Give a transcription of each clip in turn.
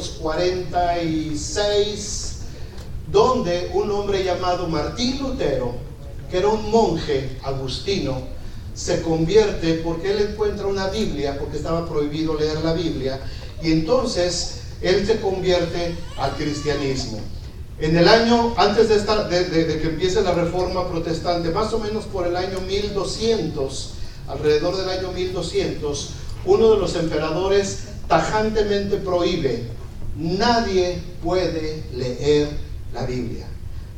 1546, donde un hombre llamado Martín Lutero, que era un monje agustino, se convierte porque él encuentra una Biblia, porque estaba prohibido leer la Biblia, y entonces él se convierte al cristianismo. En el año, antes de que empiece la Reforma Protestante, más o menos por el año 1200, alrededor del año 1200, uno de los emperadores tajantemente prohíbe: nadie puede leer la Biblia.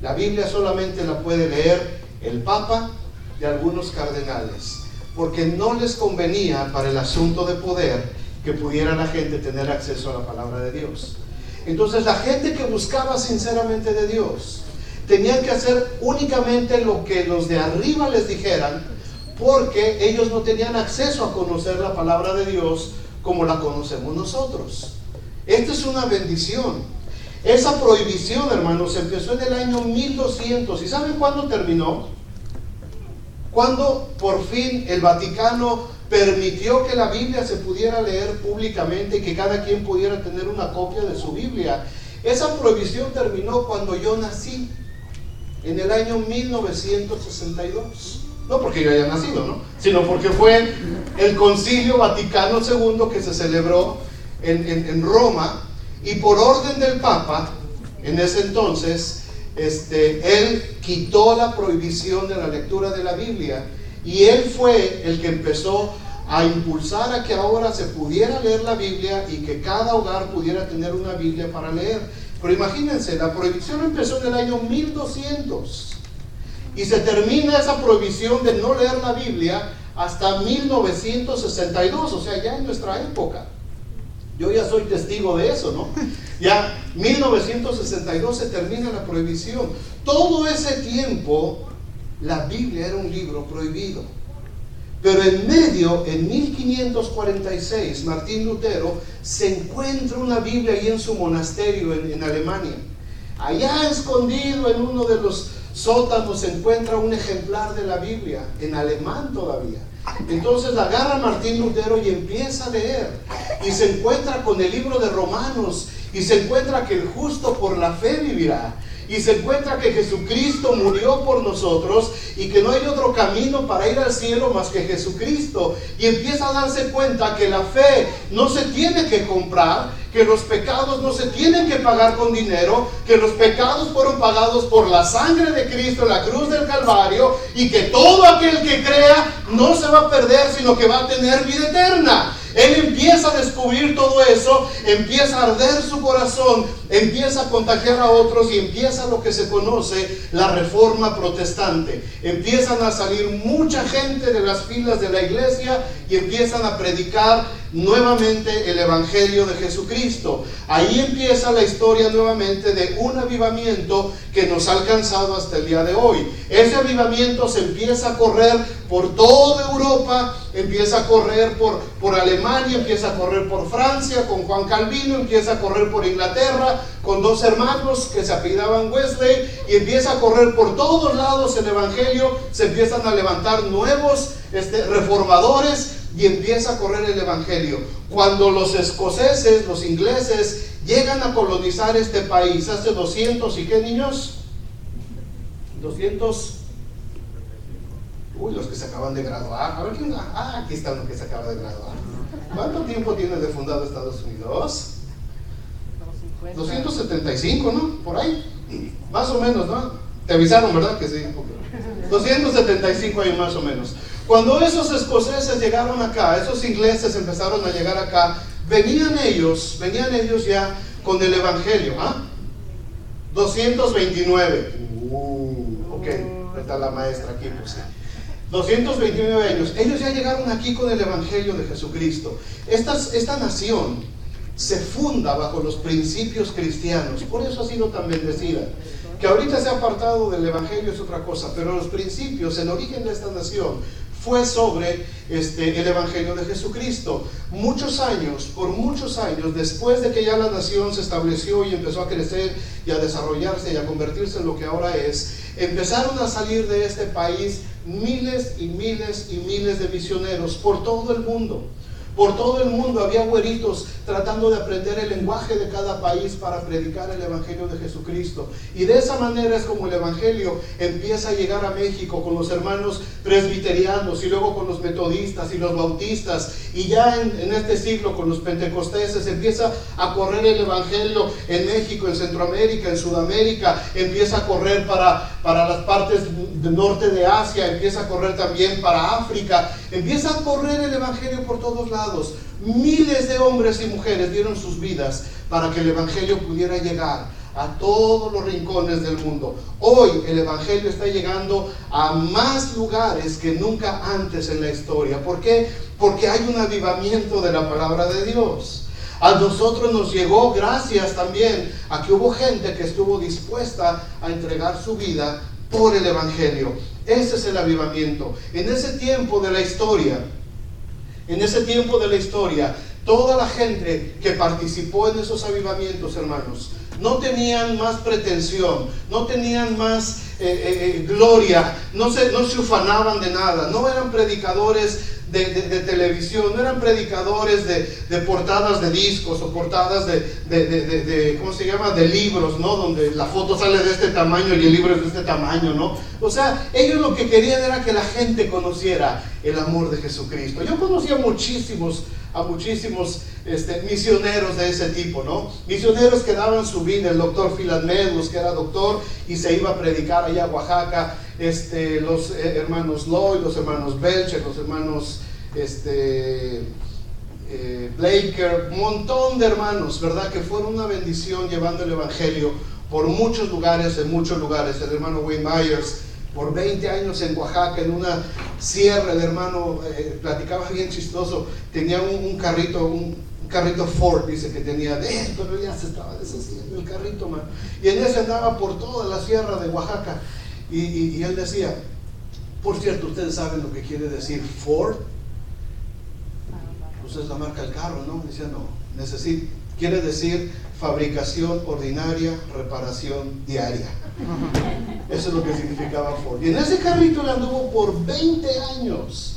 La Biblia solamente la puede leer el Papa y algunos cardenales, porque no les convenía para el asunto de poder que pudiera la gente tener acceso a la palabra de Dios. Entonces la gente que buscaba sinceramente de Dios tenían que hacer únicamente lo que los de arriba les dijeran, porque ellos no tenían acceso a conocer la palabra de Dios como la conocemos nosotros. Esta es una bendición. Esa prohibición, hermanos, empezó en el año 1200. ¿Y saben cuándo terminó? Cuando por fin el Vaticano permitió que la Biblia se pudiera leer públicamente y que cada quien pudiera tener una copia de su Biblia. Esa prohibición terminó cuando yo nací, en el año 1962. No porque yo haya nacido, ¿no? Sino porque fue el Concilio Vaticano II que se celebró en Roma, y por orden del Papa, en ese entonces, él quitó la prohibición de la lectura de la Biblia, y él fue el que empezó a impulsar a que ahora se pudiera leer la Biblia y que cada hogar pudiera tener una Biblia para leer. Pero imagínense, la prohibición empezó en el año 1200 y se termina esa prohibición de no leer la Biblia hasta 1962, o sea, ya en nuestra época. Yo ya soy testigo de eso, ¿no? Ya 1962 se termina la prohibición. Todo ese tiempo la Biblia era un libro prohibido. Pero en medio, en 1546, Martín Lutero se encuentra una Biblia ahí en su monasterio en Alemania. Allá escondido en uno de los sótanos se encuentra un ejemplar de la Biblia, en alemán todavía. Entonces la agarra Martín Lutero y empieza a leer, y se encuentra con el libro de Romanos, y se encuentra que el justo por la fe vivirá, y se encuentra que Jesucristo murió por nosotros y que no hay otro camino para ir al cielo más que Jesucristo, y empieza a darse cuenta que la fe no se tiene que comprar, que los pecados no se tienen que pagar con dinero, que los pecados fueron pagados por la sangre de Cristo en la cruz del Calvario, y que todo aquel que crea no se va a perder, sino que va a tener vida eterna. Él empieza a descubrir todo eso, empieza a arder su corazón, empieza a contagiar a otros, y empieza lo que se conoce la Reforma Protestante. Empiezan a salir mucha gente de las filas de la iglesia y empiezan a predicar nuevamente el Evangelio de Jesucristo. Ahí empieza la historia nuevamente de un avivamiento que nos ha alcanzado hasta el día de hoy. Ese avivamiento se empieza a correr por toda Europa, empieza a correr por Alemania, empieza a correr por Francia con Juan Calvino, empieza a correr por Inglaterra con dos hermanos que se apellidaban Wesley, y empieza a correr por todos lados el Evangelio. Se empiezan a levantar nuevos reformadores, y empieza a correr el Evangelio. Cuando los escoceses, los ingleses, llegan a colonizar este país hace 200 y qué, niños, 200, los que se acaban de graduar. A ver quién, aquí están los que se acaban de graduar. ¿Cuánto tiempo tiene de fundado Estados Unidos? 275, ¿no? Por ahí, más o menos, ¿no? Te avisaron, ¿verdad? Que sí. 275 años más o menos. Cuando esos escoceses llegaron acá, esos ingleses empezaron a llegar acá, venían ellos ya con el Evangelio, 229. Ok, está la maestra aquí, pues sí. 229 años. Ellos ya llegaron aquí con el Evangelio de Jesucristo. Esta nación se funda bajo los principios cristianos, por eso ha sido tan bendecida. Que ahorita se ha apartado del Evangelio es otra cosa, pero los principios, el origen de esta nación fue sobre el Evangelio de Jesucristo. Por muchos años, después de que ya la nación se estableció y empezó a crecer y a desarrollarse y a convertirse en lo que ahora es, empezaron a salir de este país miles y miles y miles de misioneros por todo el mundo. Por todo el mundo había güeritos tratando de aprender el lenguaje de cada país para predicar el Evangelio de Jesucristo. Y de esa manera es como el Evangelio empieza a llegar a México con los hermanos presbiterianos y luego con los metodistas y los bautistas, y ya en este siglo con los pentecosteses empieza a correr el Evangelio en México, en Centroamérica, en Sudamérica, empieza a correr para las partes del norte de Asia, empieza a correr también para África, empieza a correr el Evangelio por todos lados. Miles de hombres y mujeres dieron sus vidas para que el Evangelio pudiera llegar a todos los rincones del mundo. Hoy el Evangelio está llegando a más lugares que nunca antes en la historia. ¿Por qué? Porque hay un avivamiento de la palabra de Dios. A nosotros nos llegó gracias también a que hubo gente que estuvo dispuesta a entregar su vida por el Evangelio. Ese es el avivamiento. En ese tiempo de la historia, toda la gente que participó en esos avivamientos, hermanos, no tenían más pretensión, no tenían más gloria, no se ufanaban de nada, no eran predicadores de televisión, no eran predicadores de portadas de discos o portadas de ¿cómo se llama? De libros, ¿no? Donde la foto sale de este tamaño y el libro es de este tamaño, ¿no? O sea, ellos lo que querían era que la gente conociera el amor de Jesucristo. Yo conocía a muchísimos misioneros de ese tipo, ¿no? Misioneros que daban su vida. El doctor Philan-Medlus, que era doctor y se iba a predicar allá a Oaxaca, los hermanos Lloyd, los hermanos Belcher, los hermanos Blaker, un montón de hermanos, ¿verdad? Que fueron una bendición llevando el Evangelio por muchos lugares, en muchos lugares. El hermano Wayne Myers, por 20 años en Oaxaca, en una sierra, el hermano platicaba bien chistoso, tenía un carrito Ford, dice que tenía pero ya se estaba deshaciendo el carrito, man. Y en ese andaba por toda la sierra de Oaxaca, y él decía, por cierto, ustedes saben lo que quiere decir Ford, pues es la marca del carro, ¿no? Decía, no, quiere decir fabricación ordinaria, reparación diaria. Eso es lo que significaba Ford. Y en ese carrito le anduvo por 20 años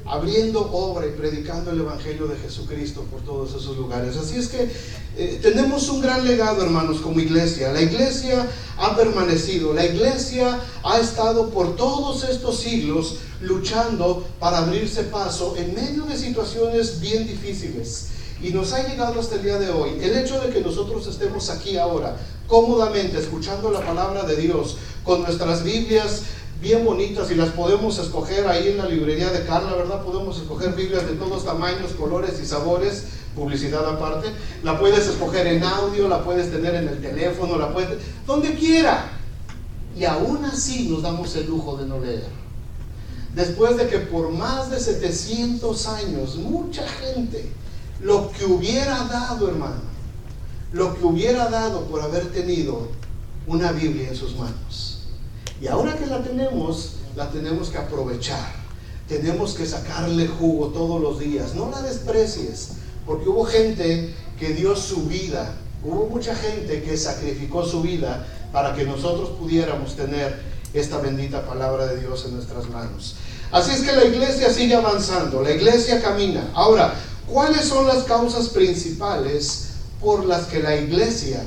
abriendo obra y predicando el Evangelio de Jesucristo por todos esos lugares. Así es que tenemos un gran legado, hermanos, como iglesia. La iglesia ha permanecido, la iglesia ha estado por todos estos siglos luchando para abrirse paso en medio de situaciones bien difíciles. Y nos ha llegado hasta el día de hoy el hecho de que nosotros estemos aquí ahora cómodamente escuchando la palabra de Dios con nuestras Biblias bien bonitas, y las podemos escoger ahí en la librería de Carla, ¿verdad? Podemos escoger Biblias de todos tamaños, colores y sabores, publicidad aparte. La puedes escoger en audio, la puedes tener en el teléfono, la puedes donde quiera, y aún así nos damos el lujo de no leer. Después de que por más de 700 años mucha gente, lo que hubiera dado, hermano, lo que hubiera dado por haber tenido una Biblia en sus manos. Y ahora que la tenemos que aprovechar. Tenemos que sacarle jugo todos los días. No la desprecies, porque hubo gente que dio su vida, hubo mucha gente que sacrificó su vida para que nosotros pudiéramos tener esta bendita palabra de Dios en nuestras manos. Así es que la iglesia sigue avanzando, la iglesia camina. Ahora, ¿cuáles son las causas principales por las que la iglesia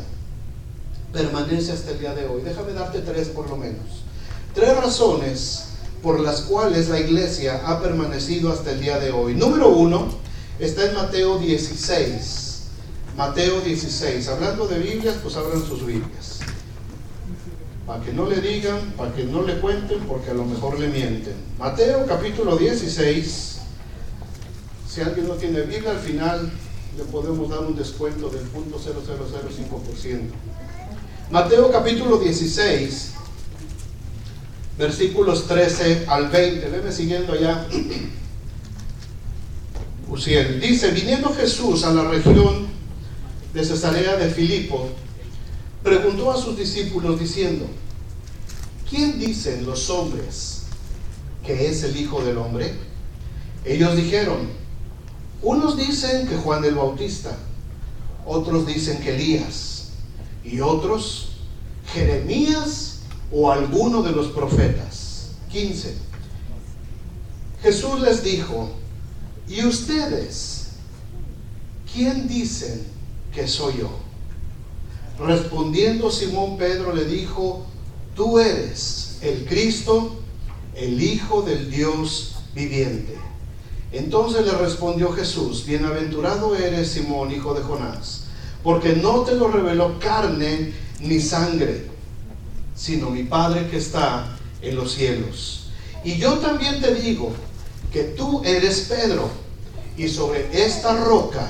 permanece hasta el día de hoy? Déjame darte 3 por lo menos. 3 razones por las cuales la iglesia ha permanecido hasta el día de hoy. Número 1 está en Mateo 16. Mateo 16. Hablando de Biblias, pues abran sus Biblias. Para que no le digan, para que no le cuenten, porque a lo mejor le mienten. Mateo capítulo 16. Si alguien no tiene Biblia, al final le podemos dar un descuento del 0.0005%. Mateo capítulo 16, versículos 13 al 20. Veme siguiendo allá. Uziel dice: viniendo Jesús a la región de Cesarea de Filipo, preguntó a sus discípulos diciendo: ¿quién dicen los hombres que es el Hijo del Hombre? Ellos dijeron: unos dicen que Juan el Bautista, otros dicen que Elías, y otros Jeremías o alguno de los profetas. 15. Jesús les dijo: ¿y ustedes ¿quién dicen que soy yo? Respondiendo Simón Pedro le dijo: tú eres el Cristo, el Hijo del Dios viviente. Entonces le respondió Jesús: bienaventurado eres, Simón, hijo de Jonás, porque no te lo reveló carne ni sangre, sino mi Padre que está en los cielos. Y yo también te digo que tú eres Pedro, y sobre esta roca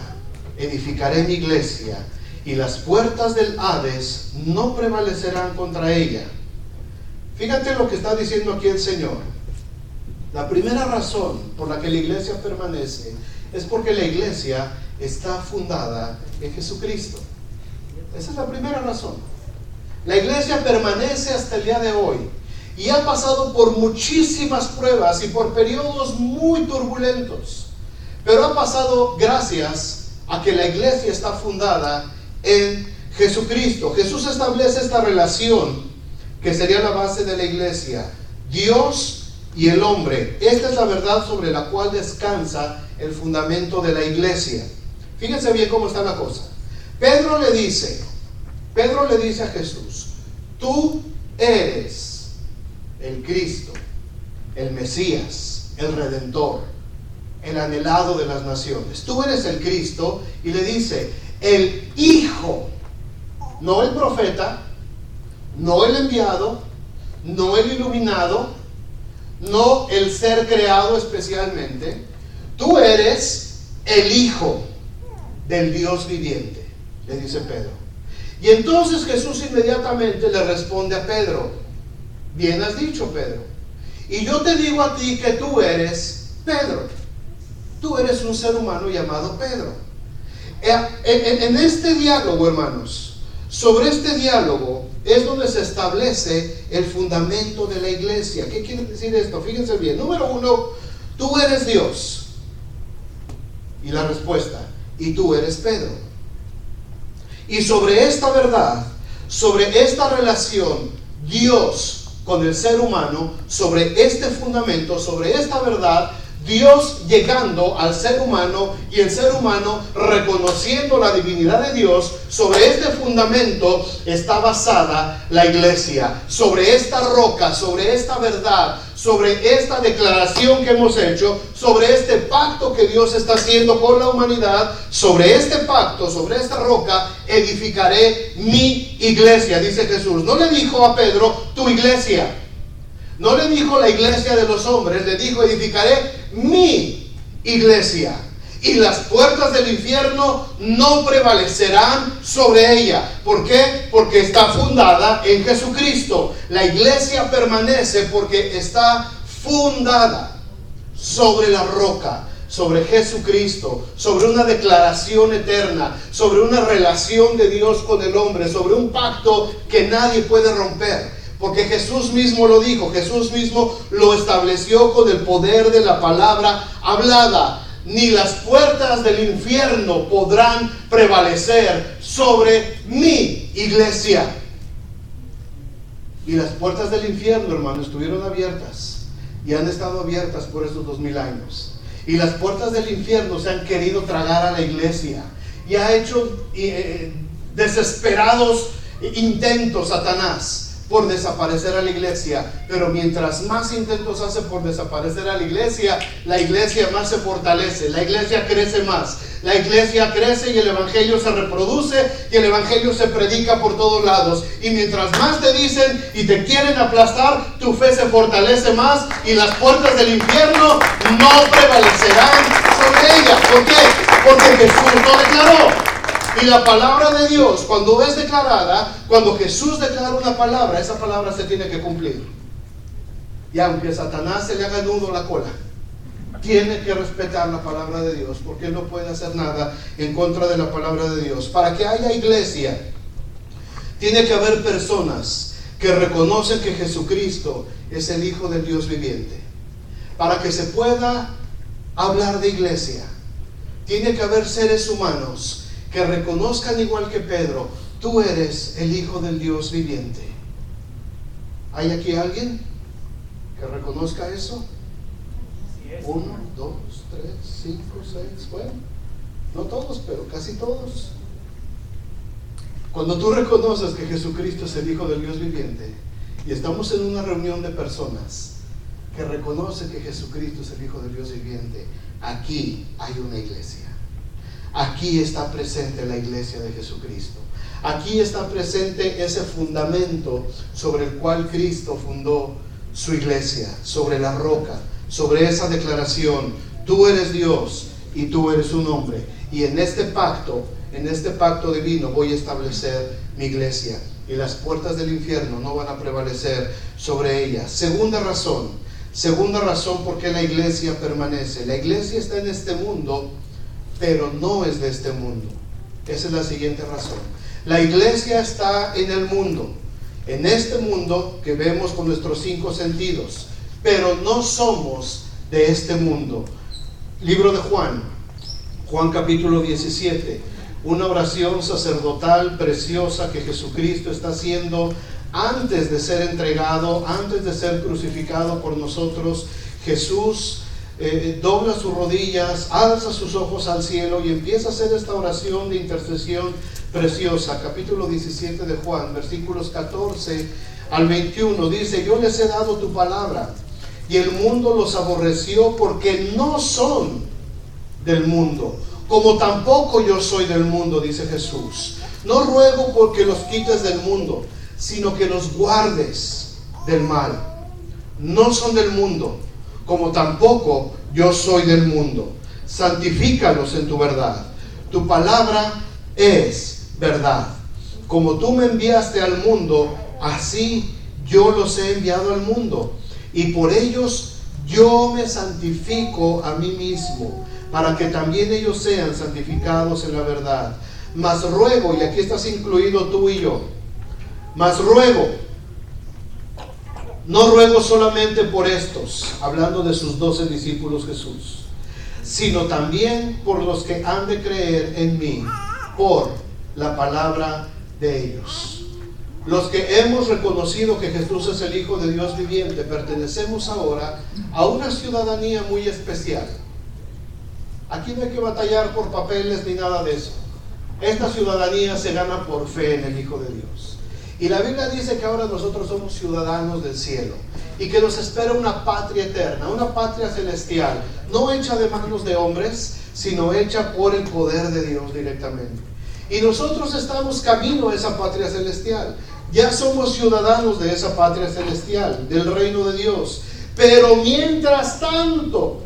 edificaré mi iglesia, y las puertas del Hades no prevalecerán contra ella. Fíjate lo que está diciendo aquí el Señor. La primera razón por la que la iglesia permanece es porque la iglesia está fundada en Jesucristo. Esa es la primera razón. La iglesia permanece hasta el día de hoy y ha pasado por muchísimas pruebas y por periodos muy turbulentos, pero ha pasado gracias a que la iglesia está fundada en Jesucristo. Jesús establece esta relación que sería la base de la iglesia: Dios y el hombre. Esta es la verdad sobre la cual descansa el fundamento de la iglesia. Fíjense bien cómo está la cosa. Pedro le dice a Jesús: tú eres el Cristo, el Mesías, el Redentor, el anhelado de las naciones. Tú eres el Cristo, y le dice: el Hijo, no el profeta, no el enviado, no el iluminado, no el ser creado especialmente. Tú eres el Hijo del Dios viviente, le dice Pedro. Y entonces Jesús inmediatamente le responde a Pedro: bien has dicho, Pedro, y yo te digo a ti que tú eres Pedro. Tú eres un ser humano llamado Pedro. En este diálogo, hermanos, sobre este diálogo es donde se establece el fundamento de la iglesia. ¿Qué quiere decir esto? Fíjense bien. Número uno, tú eres Dios. Y la respuesta: y tú eres Pedro. Y sobre esta verdad, sobre esta relación, Dios con el ser humano, sobre este fundamento, sobre esta verdad, Dios llegando al ser humano y el ser humano reconociendo la divinidad de Dios, sobre este fundamento está basada la iglesia. Sobre esta roca, sobre esta verdad, sobre esta declaración que hemos hecho, sobre este pacto que Dios está haciendo con la humanidad, sobre este pacto, sobre esta roca, edificaré mi iglesia, dice Jesús. No le dijo a Pedro: tu iglesia. No le dijo la iglesia de los hombres, le dijo: edificaré mi iglesia, y las puertas del infierno no prevalecerán sobre ella. ¿Por qué? Porque está fundada en Jesucristo. La iglesia permanece porque está fundada sobre la roca, sobre Jesucristo, sobre una declaración eterna, sobre una relación de Dios con el hombre, sobre un pacto que nadie puede romper. Porque Jesús mismo lo dijo, Jesús mismo lo estableció con el poder de la palabra hablada. Ni las puertas del infierno podrán prevalecer sobre mi iglesia. Y las puertas del infierno, hermano, estuvieron abiertas y han estado abiertas por estos 2000 años. Y las puertas del infierno se han querido tragar a la iglesia y ha hecho desesperados intentos Satanás por desaparecer a la iglesia. Pero mientras más intentos hace por desaparecer a la iglesia más se fortalece, la iglesia crece más, la iglesia crece y el evangelio se reproduce y el evangelio se predica por todos lados. Y mientras más te dicen y te quieren aplastar, tu fe se fortalece más y las puertas del infierno no prevalecerán sobre ella. ¿Por qué? Porque Jesús lo declaró. Y la palabra de Dios, cuando es declarada, cuando Jesús declara una palabra, esa palabra se tiene que cumplir. Y aunque a Satanás se le haga nudo la cola, tiene que respetar la palabra de Dios, porque él no puede hacer nada en contra de la palabra de Dios. Para que haya iglesia, tiene que haber personas que reconocen que Jesucristo es el Hijo del Dios viviente. Para que se pueda hablar de iglesia, tiene que haber seres humanos que reconozcan, igual que Pedro: tú eres el Hijo del Dios viviente. ¿Hay aquí alguien que reconozca eso? 1, 2, 3, 5, 6, bueno. No todos, pero casi todos. Cuando tú reconoces que Jesucristo es el Hijo del Dios viviente, y estamos en una reunión de personas que reconocen que Jesucristo es el Hijo del Dios viviente, aquí hay una iglesia. Aquí está presente la iglesia de Jesucristo. Aquí está presente ese fundamento sobre el cual Cristo fundó su iglesia, sobre la roca, sobre esa declaración: tú eres Dios y tú eres un hombre, y en este pacto divino voy a establecer mi iglesia, y las puertas del infierno no van a prevalecer sobre ella. Segunda razón por qué la iglesia permanece. La iglesia está en este mundo, pero no es de este mundo. Esa es la siguiente razón. La iglesia está en el mundo, en este mundo que vemos con nuestros 5 sentidos, pero no somos de este mundo. Libro de Juan capítulo 17, una oración sacerdotal preciosa que Jesucristo está haciendo antes de ser entregado, antes de ser crucificado por nosotros. Jesús dobla sus rodillas, alza sus ojos al cielo y empieza a hacer esta oración de intercesión preciosa. Capítulo 17 de Juan, versículos 14 al 21, dice: yo les he dado tu palabra, y el mundo los aborreció porque no son del mundo, como tampoco yo soy del mundo, dice Jesús. No ruego porque los quites del mundo, sino que los guardes del mal. No son del mundo, como tampoco yo soy del mundo. Santifícalos en tu verdad. Tu palabra es verdad. Como tú me enviaste al mundo, así yo los he enviado al mundo. Y por ellos yo me santifico a mí mismo, para que también ellos sean santificados en la verdad. Mas ruego, y aquí estás incluido tú y yo, mas ruego, no ruego solamente por estos, hablando de sus 12 discípulos Jesús, sino también por los que han de creer en mí, por la palabra de ellos. Los que hemos reconocido que Jesús es el Hijo de Dios viviente, pertenecemos ahora a una ciudadanía muy especial. Aquí no hay que batallar por papeles ni nada de eso. Esta ciudadanía se gana por fe en el Hijo de Dios. Y la Biblia dice que ahora nosotros somos ciudadanos del cielo, y que nos espera una patria eterna, una patria celestial, no hecha de manos de hombres, sino hecha por el poder de Dios directamente. Y nosotros estamos camino a esa patria celestial. Ya somos ciudadanos de esa patria celestial, del reino de Dios. Pero mientras tanto,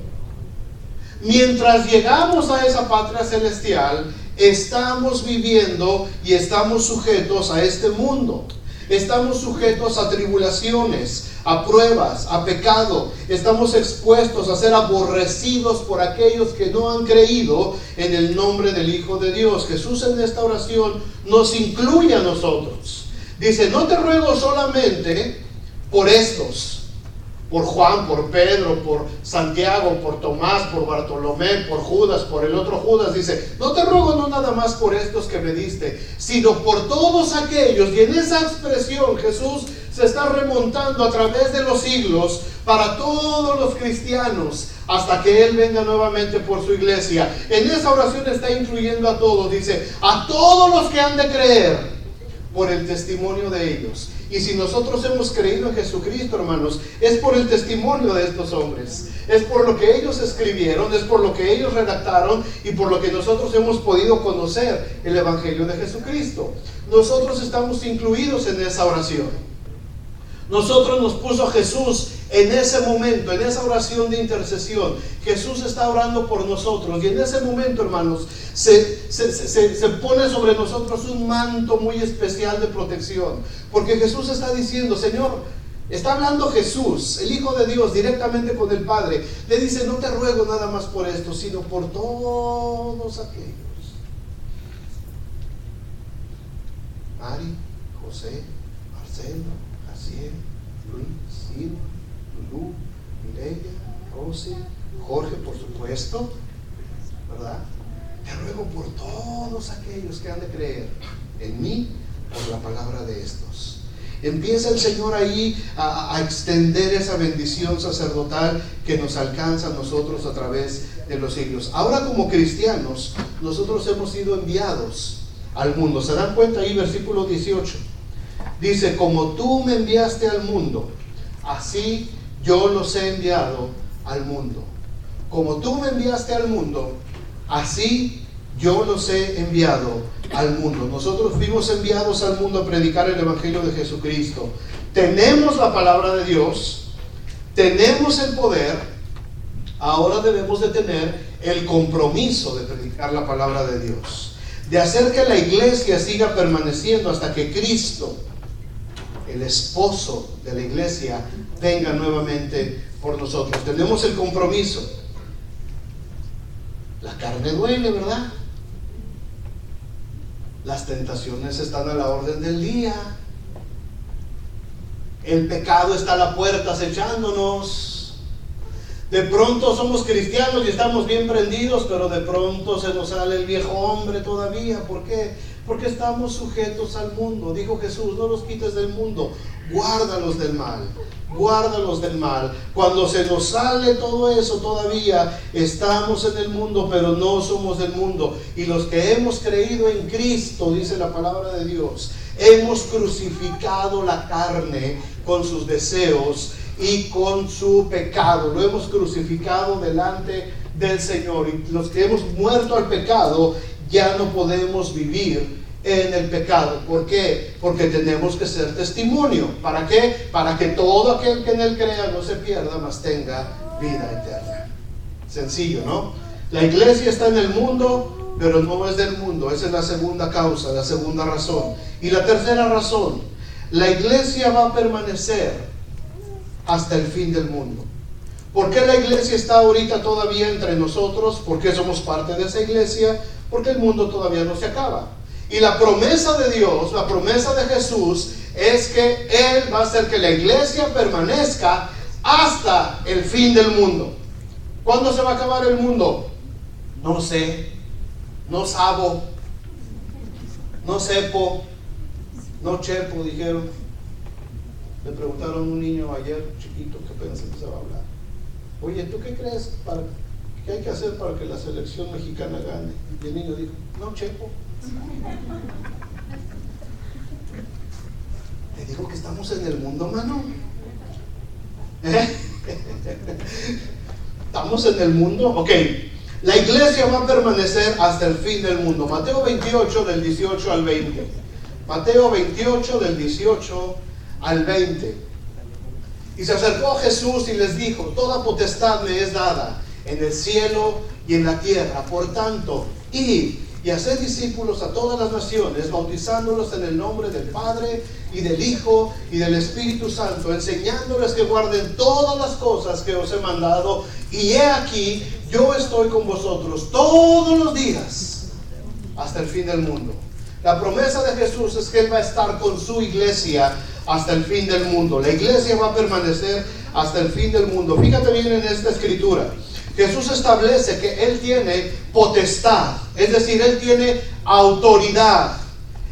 mientras llegamos a esa patria celestial, estamos viviendo y estamos sujetos a este mundo. Estamos sujetos a tribulaciones, a pruebas, a pecado. Estamos expuestos a ser aborrecidos por aquellos que no han creído en el nombre del Hijo de Dios. Jesús en esta oración nos incluye a nosotros. Dice: no te ruego solamente por estos, por Juan, por Pedro, por Santiago, por Tomás, por Bartolomé, por Judas, por el otro Judas. Dice: no te ruego no nada más por estos que me diste, sino por todos aquellos. Y en esa expresión Jesús se está remontando a través de los siglos para todos los cristianos, hasta que Él venga nuevamente por su iglesia. En esa oración está incluyendo a todos. Dice: a todos los que han de creer por el testimonio de ellos. Y si nosotros hemos creído en Jesucristo, hermanos, es por el testimonio de estos hombres, es por lo que ellos escribieron, es por lo que ellos redactaron y por lo que nosotros hemos podido conocer el Evangelio de Jesucristo. Nosotros estamos incluidos en esa oración. Nosotros nos puso Jesús en ese momento, en esa oración de intercesión. Jesús está orando por nosotros, y en ese momento, hermanos, se pone sobre nosotros un manto muy especial de protección, porque Jesús está diciendo: Señor, está hablando Jesús, el Hijo de Dios, directamente con el Padre. Le dice: no te ruego nada más por esto, sino por todos aquellos. Mari, José, Marcelo, Jaciel, Luis, Ciro, Lulú, Mireya, Rosy, Jorge, por supuesto, ¿verdad? Te ruego por todos aquellos que han de creer en mí por la palabra de estos. Empieza el Señor ahí a extender esa bendición sacerdotal que nos alcanza a nosotros a través de los siglos. Ahora, como cristianos, nosotros hemos sido enviados al mundo. ¿Se dan cuenta ahí? Versículo 18. Dice: como tú me enviaste al mundo, así yo los he enviado al mundo. Como tú me enviaste al mundo, así yo los he enviado al mundo. Nosotros fuimos enviados al mundo a predicar el Evangelio de Jesucristo. Tenemos la palabra de Dios, tenemos el poder. Ahora debemos de tener el compromiso de predicar la palabra de Dios, de hacer que la iglesia siga permaneciendo hasta que Cristo, el esposo de la iglesia, venga nuevamente por nosotros. Tenemos el compromiso. La carne duele, ¿verdad? Las tentaciones están a la orden del día. El pecado está a la puerta acechándonos. De pronto somos cristianos y estamos bien prendidos, pero de pronto se nos sale el viejo hombre todavía. ¿Por qué? Porque estamos sujetos al mundo. Dijo Jesús: no los quites del mundo, guárdalos del mal. Guárdalos del mal. Cuando se nos sale todo eso, todavía estamos en el mundo, pero no somos del mundo. Y los que hemos creído en Cristo, dice la palabra de Dios, hemos crucificado la carne con sus deseos y con su pecado. Lo hemos crucificado delante del Señor. Y los que hemos muerto al pecado, ya no podemos vivir en el pecado. ¿Por qué? Porque tenemos que ser testimonio. ¿Para qué? Para que todo aquel que en él crea no se pierda, mas tenga vida eterna. Sencillo, ¿no? La iglesia está en el mundo, pero no es del mundo. Esa es la segunda causa, la segunda razón. Y la tercera razón: la iglesia va a permanecer hasta el fin del mundo. ¿Por qué la iglesia está ahorita todavía entre nosotros? ¿Por qué somos parte de esa iglesia? Porque el mundo todavía no se acaba. Y la promesa de Dios, la promesa de Jesús, es que Él va a hacer que la iglesia permanezca hasta el fin del mundo. ¿Cuándo se va a acabar el mundo? No sé, no sabo, no sepo, no chepo, dijeron. Le preguntaron a un niño ayer, chiquito, que apenas empezaba a hablar: oye, ¿tú qué crees? ¿Qué hay que hacer para que la selección mexicana gane? Y el niño dijo: no chepo. Te digo que estamos en el mundo, mano. Estamos en el mundo. Ok, la iglesia va a permanecer hasta el fin del mundo. Mateo 28 del 18 al 20. Mateo 28 del 18 al 20. Y se acercó a Jesús y les dijo: toda potestad me es dada en el cielo y en la tierra. Por tanto, id y haced discípulos a todas las naciones, bautizándolos en el nombre del Padre y del Hijo y del Espíritu Santo, enseñándoles que guarden todas las cosas que os he mandado. Y he aquí, yo estoy con vosotros todos los días hasta el fin del mundo. La promesa de Jesús es que Él va a estar con su iglesia hasta el fin del mundo. La iglesia va a permanecer hasta el fin del mundo. Fíjate bien en esta escritura. Jesús establece que Él tiene potestad, es decir, Él tiene autoridad.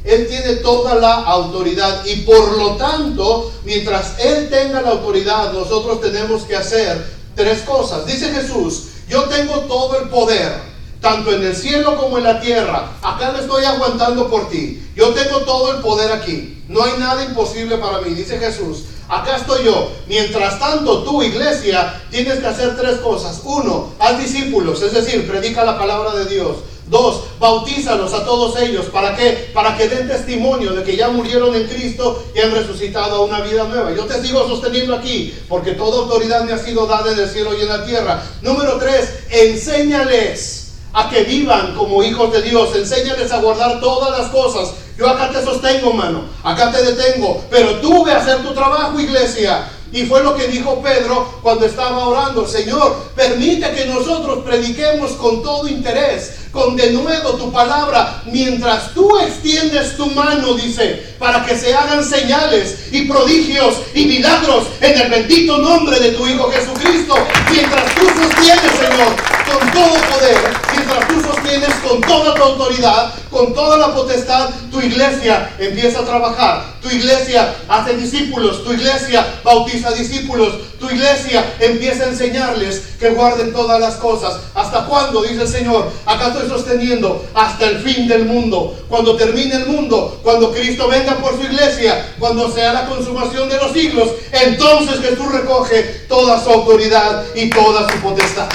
Él tiene toda la autoridad y por lo tanto, mientras Él tenga la autoridad, nosotros tenemos que hacer tres cosas. Dice Jesús: yo tengo todo el poder, tanto en el cielo como en la tierra. Acá lo estoy aguantando por ti. Yo tengo todo el poder aquí. No hay nada imposible para mí, dice Jesús. Acá estoy yo. Mientras tanto, tu iglesia, tienes que hacer tres cosas. 1, haz discípulos, es decir, predica la palabra de Dios. 2, bautízalos a todos ellos. ¿Para qué? Para que den testimonio de que ya murieron en Cristo y han resucitado a una vida nueva. Yo te sigo sosteniendo aquí, porque toda autoridad me ha sido dada en el cielo y en la tierra. Número 3, enséñales a que vivan como hijos de Dios. Enséñales a guardar todas las cosas. Yo acá te sostengo, mano, acá te detengo, pero tú ve a hacer tu trabajo, iglesia. Y fue lo que dijo Pedro cuando estaba orando: Señor, permite que nosotros prediquemos con todo interés, con denuedo tu palabra, mientras tú extiendes tu mano, dice, para que se hagan señales y prodigios y milagros en el bendito nombre de tu Hijo Jesucristo. Mientras tú sostienes, Señor, con todo poder, mientras tú sostienes con toda tu autoridad, con toda la potestad, tu iglesia empieza a trabajar. Tu iglesia hace discípulos, tu iglesia bautiza discípulos, tu iglesia empieza a enseñarles que guarden todas las cosas. ¿Hasta cuándo? Dice el Señor. Acá estoy sosteniendo hasta el fin del mundo. Cuando termine el mundo, cuando Cristo venga por su iglesia, cuando sea la consumación de los siglos, entonces Jesús recoge toda su autoridad y toda su potestad.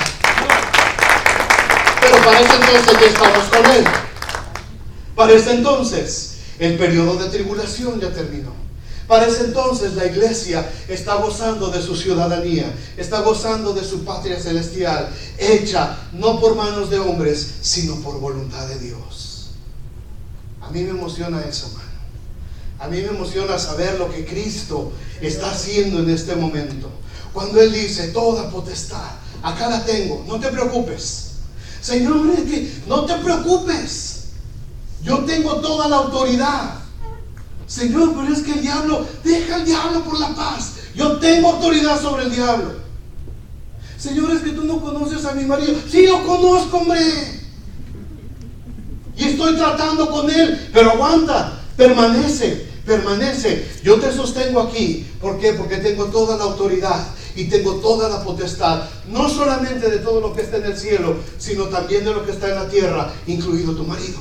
Pero para ese entonces ya estamos con Él. Para ese entonces el periodo de tribulación ya terminó. Para ese entonces la iglesia está gozando de su ciudadanía, está gozando de su patria celestial, hecha no por manos de hombres, sino por voluntad de Dios. A mí me emociona eso, hermano. A mí me emociona saber lo que Cristo está haciendo en este momento. Cuando Él dice, toda potestad, acá la tengo, no te preocupes. Señor, no te preocupes. Yo tengo toda la autoridad. Señor, pero es que el diablo, deja al diablo por la paz. Yo tengo autoridad sobre el diablo. Señor, es que tú no conoces a mi marido. Sí, lo conozco, hombre. Y estoy tratando con él. Pero aguanta, permanece. Yo te sostengo aquí. ¿Por qué? Porque tengo toda la autoridad y tengo toda la potestad. No solamente de todo lo que está en el cielo, sino también de lo que está en la tierra, incluido tu marido.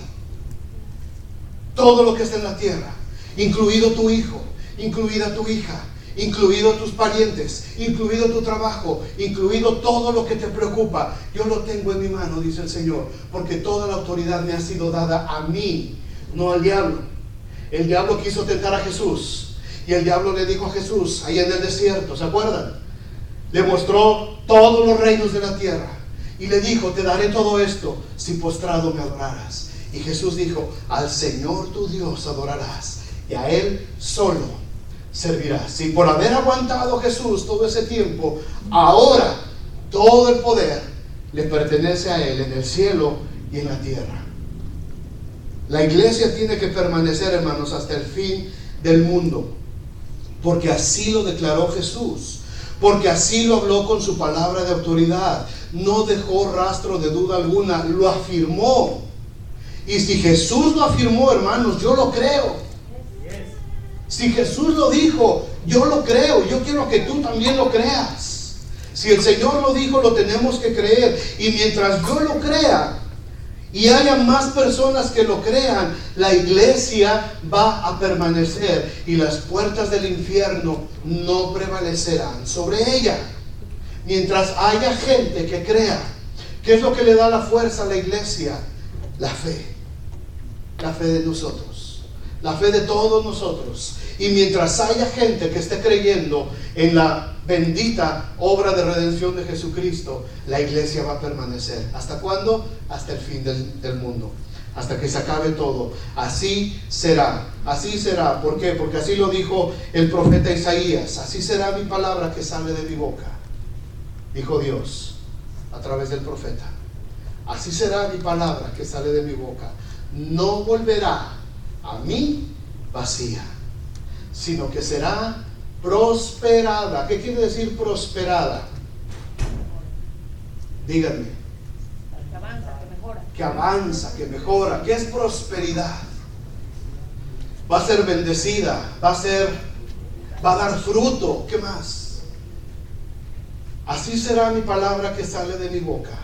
Todo lo que está en la tierra, incluido tu hijo, incluida tu hija, incluido tus parientes, incluido tu trabajo, incluido todo lo que te preocupa. Yo lo tengo en mi mano, dice el Señor, porque toda la autoridad me ha sido dada a mí, no al diablo. El diablo quiso tentar a Jesús y el diablo le dijo a Jesús ahí en el desierto, ¿se acuerdan? Le mostró todos los reinos de la tierra y le dijo, te daré todo esto si postrado me adoraras. Y Jesús dijo, al Señor tu Dios adorarás y a Él solo servirás. Y por haber aguantado Jesús todo ese tiempo, ahora todo el poder le pertenece a Él en el cielo y en la tierra. La iglesia tiene que permanecer, hermanos, hasta el fin del mundo, porque así lo declaró Jesús, porque así lo habló con su palabra de autoridad. No dejó rastro de duda alguna, lo afirmó. Y si Jesús lo afirmó, hermanos, yo lo creo. Si Jesús lo dijo, yo lo creo. Yo quiero que tú también lo creas. Si el Señor lo dijo, lo tenemos que creer. Y mientras yo lo crea y haya más personas que lo crean, la iglesia va a permanecer y las puertas del infierno no prevalecerán sobre ella. Mientras haya gente que crea. ¿Qué es lo que le da la fuerza a la iglesia? La fe. La fe de nosotros, la fe de todos nosotros. Y mientras haya gente que esté creyendo en la bendita obra de redención de Jesucristo, la iglesia va a permanecer. ¿Hasta cuándo? Hasta el fin del mundo, hasta que se acabe todo. Así será, así será. ¿Por qué? Porque así lo dijo el profeta Isaías. Así será mi palabra que sale de mi boca, dijo Dios a través del profeta. Así será mi palabra que sale de mi boca. No volverá a mí vacía, sino que será prosperada. ¿Qué quiere decir prosperada? Díganme. Que avanza, que mejora. Que avanza, que mejora. ¿Qué es prosperidad? Va a ser bendecida, va a dar fruto. ¿Qué más? Así será mi palabra que sale de mi boca.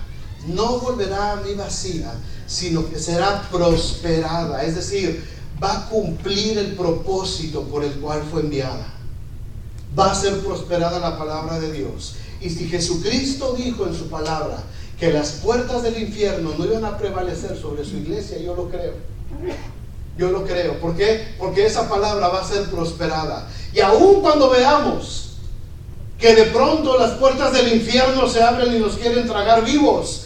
No volverá a mí vacía, sino que será prosperada. Es decir, va a cumplir el propósito por el cual fue enviada. Va a ser prosperada la palabra de Dios. Y si Jesucristo dijo en su palabra que las puertas del infierno no iban a prevalecer sobre su iglesia, yo lo creo. Yo lo creo. ¿Por qué? Porque esa palabra va a ser prosperada. Y aun cuando veamos que de pronto las puertas del infierno se abren y nos quieren tragar vivos,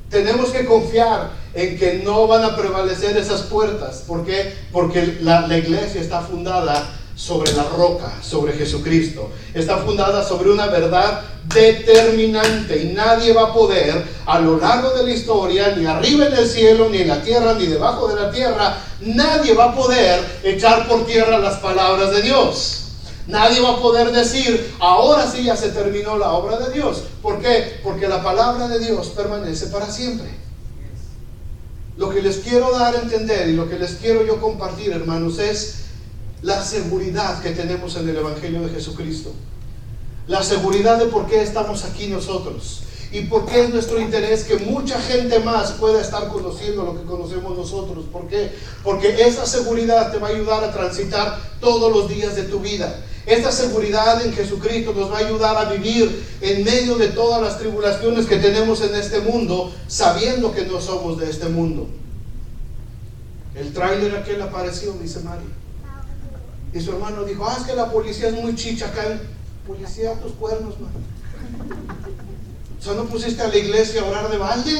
tenemos que confiar en que no van a prevalecer esas puertas. ¿Por qué? Porque la iglesia está fundada sobre la roca, sobre Jesucristo. Está fundada sobre una verdad determinante, y nadie va a poder a lo largo de la historia, ni arriba en el cielo, ni en la tierra, ni debajo de la tierra, nadie va a poder echar por tierra las palabras de Dios. Nadie va a poder decir, ahora sí ya se terminó la obra de Dios. ¿Por qué? Porque la palabra de Dios permanece para siempre. Lo que les quiero dar a entender y lo que les quiero yo compartir, hermanos, es la seguridad que tenemos en el Evangelio de Jesucristo. La seguridad de por qué estamos aquí nosotros. Y por qué es nuestro interés que mucha gente más pueda estar conociendo lo que conocemos nosotros. ¿Por qué? Porque esa seguridad te va a ayudar a transitar todos los días de tu vida. Esta seguridad en Jesucristo nos va a ayudar a vivir en medio de todas las tribulaciones que tenemos en este mundo, sabiendo que no somos de este mundo. El tráiler aquel apareció, dice Mari. Y su hermano dijo, es que la policía es muy chicha acá. Policía, tus cuernos, man. O sea, ¿no pusiste a la iglesia a orar de balde?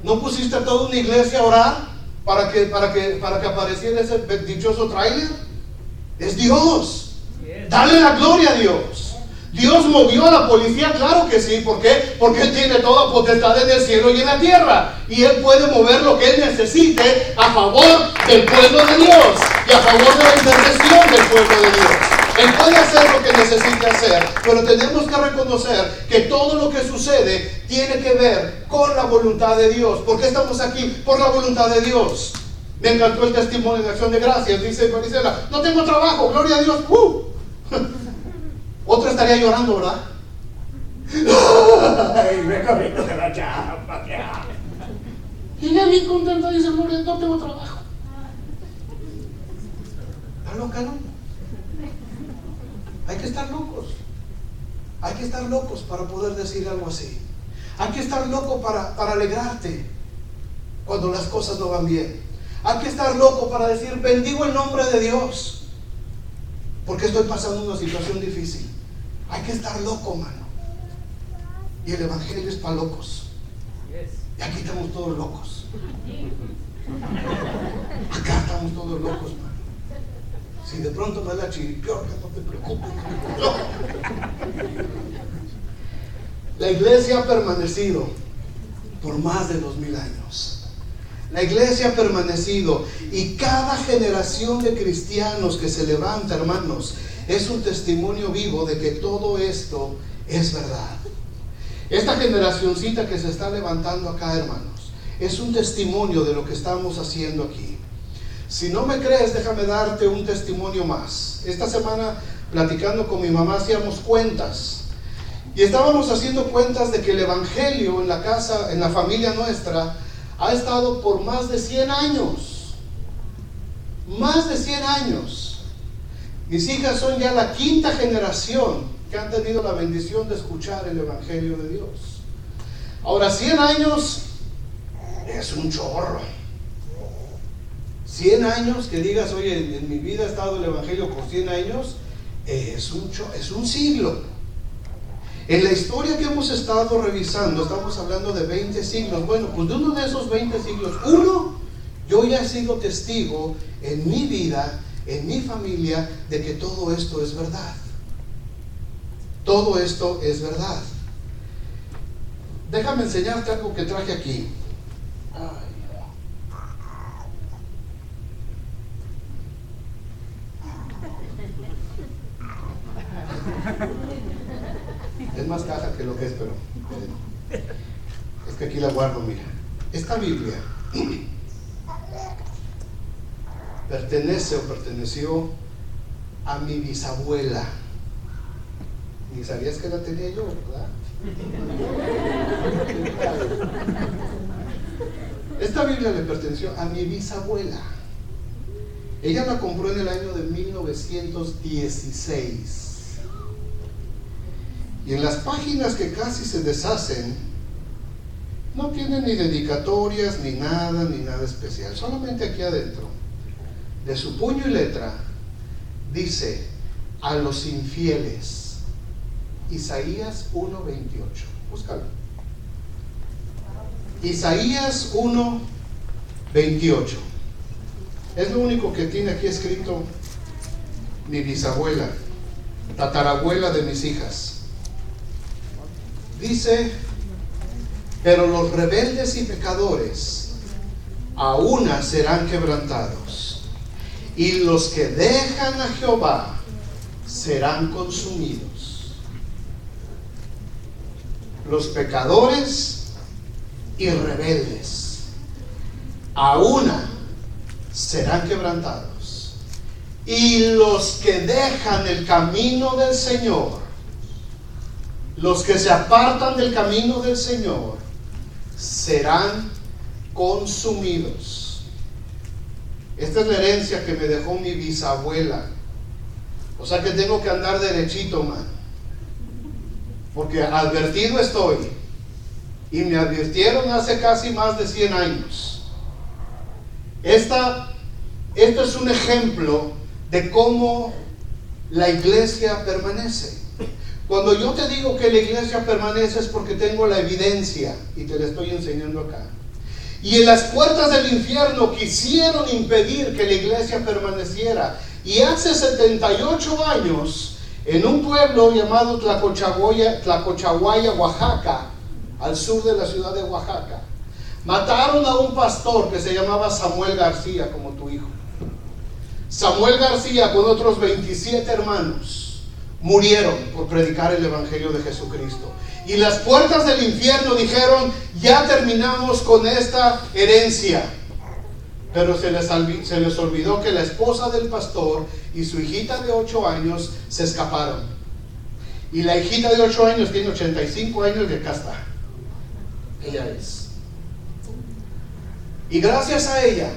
¿No pusiste a toda una iglesia a orar para que apareciera ese dichoso tráiler? Es Dios. Dale la gloria a Dios. Dios movió a la policía, claro que sí. ¿Por qué? Porque Él tiene toda potestad en el cielo y en la tierra. Y Él puede mover lo que Él necesite a favor del pueblo de Dios y a favor de la intercesión del pueblo de Dios. Él puede hacer lo que necesite hacer, pero tenemos que reconocer que todo lo que sucede tiene que ver con la voluntad de Dios. ¿Por qué estamos aquí? Por la voluntad de Dios. Me encantó el testimonio de acción de gracias. Dice Marisela, no tengo trabajo, gloria a Dios. Otro estaría llorando, ¿verdad? Ay, me corriendo de la chamba. Y ella bien contenta dice, gloria, no tengo trabajo. ¿Está loca, no? Hay que estar locos. Hay que estar locos para poder decir algo así. Hay que estar loco para alegrarte cuando las cosas no van bien. Hay que estar loco para decir, bendigo el nombre de Dios, porque estoy pasando una situación difícil. Hay que estar loco, mano. Y el Evangelio es para locos. Y aquí estamos todos locos. Acá estamos todos locos, mano. Si de pronto me da chiripiorca, no te preocupes. La iglesia ha permanecido por más de 2000 años. La iglesia ha permanecido y cada generación de cristianos que se levanta, hermanos, es un testimonio vivo de que todo esto es verdad. Esta generacioncita que se está levantando acá, hermanos, es un testimonio de lo que estamos haciendo aquí. Si no me crees, déjame darte un testimonio más. Esta semana, platicando con mi mamá, hacíamos cuentas. Y estábamos haciendo cuentas de que el Evangelio en la casa, en la familia nuestra, ha estado por más de 100 años. Más de 100 años. Mis hijas son ya la 5ª generación que han tenido la bendición de escuchar el Evangelio de Dios. Ahora, 100 años es un chorro. 100 años, que digas, oye, en mi vida ha estado el Evangelio por 100 años, es un siglo. En la historia que hemos estado revisando, estamos hablando de 20 siglos. Bueno, pues de uno de esos 20 siglos, yo ya he sido testigo en mi vida, en mi familia, de que todo esto es verdad. Todo esto es verdad. Déjame enseñarte algo que traje aquí. Es más caja que lo que es, pero es que aquí la guardo, mira. Esta Biblia perteneció a mi bisabuela. Ni sabías que la tenía yo, ¿verdad? Esta Biblia le perteneció a mi bisabuela. Ella la compró en el año de 1916. Y en las páginas que casi se deshacen, no tienen ni dedicatorias, ni nada especial. Solamente aquí adentro, de su puño y letra, dice, a los infieles. Isaías 1:28. Búscalo. Isaías 1:28. Es lo único que tiene aquí escrito mi bisabuela, tatarabuela de mis hijas. Dice, pero los rebeldes y pecadores a una serán quebrantados, y los que dejan a Jehová serán consumidos. Los pecadores y rebeldes a una serán quebrantados, y los que dejan el camino del Señor, los que se apartan del camino del Señor, serán consumidos. Esta es la herencia que me dejó mi bisabuela. O sea que tengo que andar derechito, man, porque advertido estoy, y me advirtieron hace casi más de 100 años. Esto es un ejemplo de cómo la iglesia permanece. Cuando yo te digo que la iglesia permanece es porque tengo la evidencia y te la estoy enseñando acá. Y en las puertas del infierno quisieron impedir que la iglesia permaneciera. Y hace 78 años, en un pueblo llamado Tlacochahuaya, Oaxaca, al sur de la ciudad de Oaxaca, mataron a un pastor que se llamaba Samuel García, como tu hijo. Samuel García, con otros 27 hermanos, murieron por predicar el evangelio de Jesucristo. Y las puertas del infierno dijeron: ya terminamos con esta herencia. Pero se les olvidó que la esposa del pastor y su hijita de 8 años se escaparon. Y la hijita de 8 años tiene 85 años y acá está. Ella es. Y gracias a ella,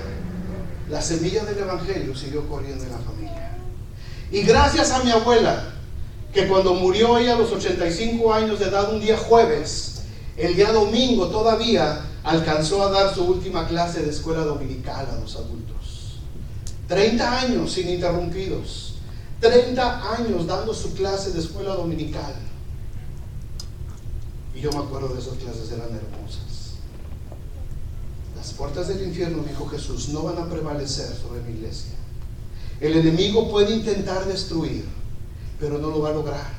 la semilla del evangelio siguió corriendo en la familia. Y gracias a mi abuela, que cuando murió ella a los 85 años de edad, un día jueves, el día domingo todavía alcanzó a dar su última clase de escuela dominical a los adultos. 30 años ininterrumpidos, 30 años dando su clase de escuela dominical. Y yo me acuerdo de esas clases, eran hermosas. Las puertas del infierno, dijo Jesús, no van a prevalecer sobre mi iglesia. El enemigo puede intentar destruir, pero no lo va a lograr.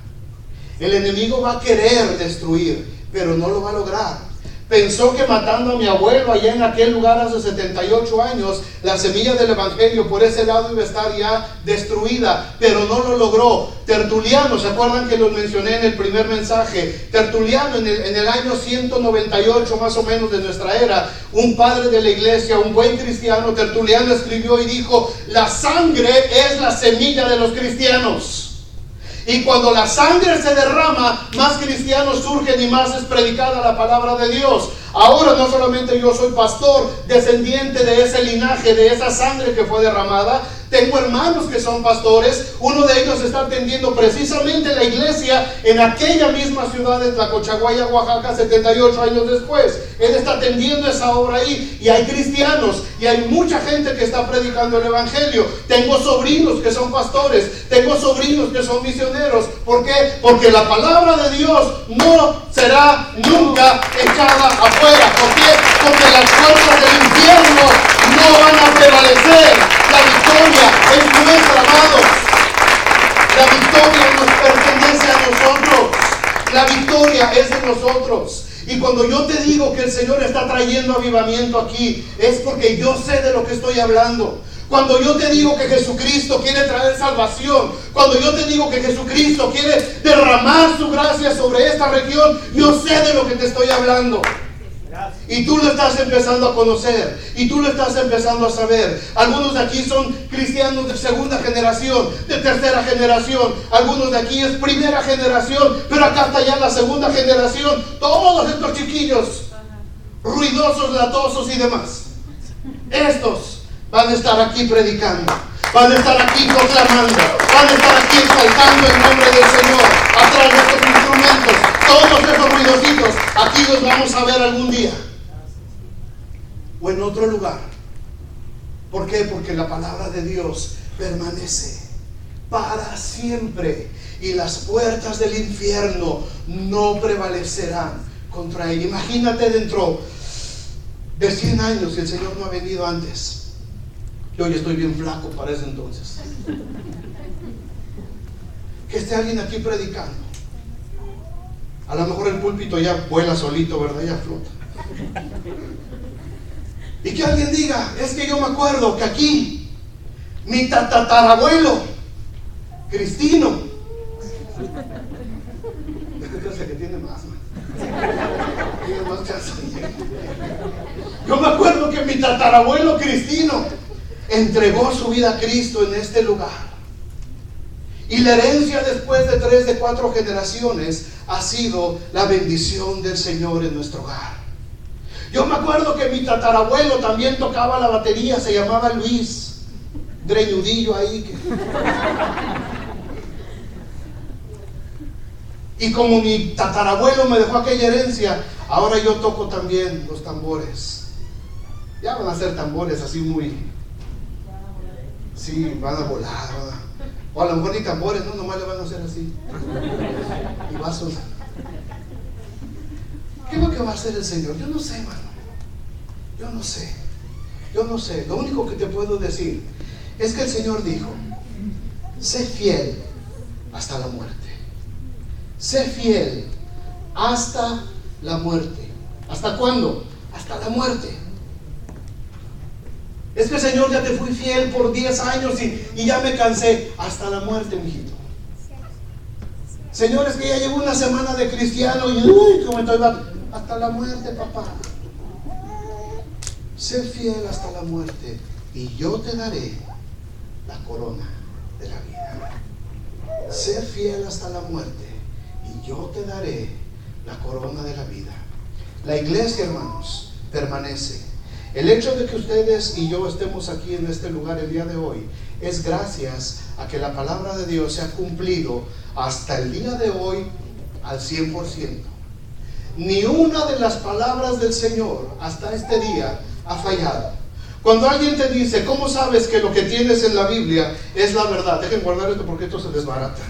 El enemigo va a querer destruir, pero no lo va a lograr. Pensó que matando a mi abuelo allá en aquel lugar hace 78 años, la semilla del evangelio por ese lado iba a estar ya destruida, pero no lo logró. Tertuliano, ¿se acuerdan que los mencioné en el primer mensaje? Tertuliano, en el año 198 más o menos de nuestra era, un padre de la iglesia, un buen cristiano, Tertuliano, escribió y dijo: la sangre es la semilla de los cristianos. Y cuando la sangre se derrama, más cristianos surgen y más es predicada la palabra de Dios. Ahora no solamente yo soy pastor, descendiente de ese linaje, de esa sangre que fue derramada, tengo hermanos que son pastores. Uno de ellos está atendiendo precisamente la iglesia en aquella misma ciudad de Tlacochahuaya, Oaxaca, 78 años después. Él está atendiendo esa obra ahí, y hay cristianos y hay mucha gente que está predicando el evangelio. Tengo sobrinos que son pastores, tengo sobrinos que son misioneros. ¿Por qué? Porque la palabra de Dios no será nunca echada afuera. ¿Por qué? Porque las puertas del infierno no van a prevalecer. La victoria es nuestra, amados. La victoria nos pertenece a nosotros. La victoria es de nosotros. Y cuando yo te digo que el Señor está trayendo avivamiento aquí, es porque yo sé de lo que estoy hablando. Cuando yo te digo que Jesucristo quiere traer salvación, cuando yo te digo que Jesucristo quiere derramar su gracia sobre esta región, yo sé de lo que te estoy hablando. Y tú lo estás empezando a conocer, y tú lo estás empezando a saber. Algunos de aquí son cristianos de segunda generación, de tercera generación. Algunos de aquí es primera generación, pero acá está ya la segunda generación. Todos estos chiquillos ruidosos, latosos y demás, estos van a estar aquí predicando, van a estar aquí proclamando, van a estar aquí exaltando el nombre del Señor atrás de estos instrumentos. Todos esos ruidositos aquí los vamos a ver algún día o en otro lugar. ¿Por qué? Porque la palabra de Dios permanece para siempre, y las puertas del infierno no prevalecerán contra él. Imagínate dentro de 100 años, si el Señor no ha venido antes. Yo ya estoy bien flaco para ese entonces. Que esté alguien aquí predicando. A lo mejor el púlpito ya vuela solito, ¿verdad? Ya flota. Y que alguien diga: es que yo me acuerdo que aquí mi tatarabuelo Cristino. Es el que tiene más, man. Tiene más chance. Yo me acuerdo que mi tatarabuelo Cristino entregó su vida a Cristo en este lugar. Y la herencia después de 3 de 4 generaciones ha sido la bendición del Señor en nuestro hogar. Yo me acuerdo que mi tatarabuelo también tocaba la batería, se llamaba Luis, greñudillo ahí. Y como mi tatarabuelo me dejó aquella herencia, ahora yo toco también los tambores. Ya van a ser tambores así muy... Sí, van a volar, o a lo mejor ni tambores, no, nomás le van a hacer así. Y vasos. ¿Qué es lo que va a hacer el Señor? Yo no sé, hermano. Yo no sé. Lo único que te puedo decir es que el Señor dijo: sé fiel hasta la muerte. Sé fiel hasta la muerte. ¿Hasta cuándo? Hasta la muerte. Es que, Señor, ya te fui fiel por 10 años y ya me cansé. Hasta la muerte, mijito. Señor, es que ya llevo una semana de cristiano y uy, cómo estoy batallando. Hasta la muerte, papá. Sé fiel hasta la muerte y yo te daré la corona de la vida. Sé fiel hasta la muerte y yo te daré la corona de la vida. La iglesia, hermanos, permanece. El hecho de que ustedes y yo estemos aquí en este lugar el día de hoy es gracias a que la palabra de Dios se ha cumplido hasta el día de hoy al 100%. Ni una de las palabras del Señor hasta este día ha fallado. Cuando alguien te dice: ¿cómo sabes que lo que tienes en la Biblia es la verdad? Dejen guardar esto porque esto se desbarata.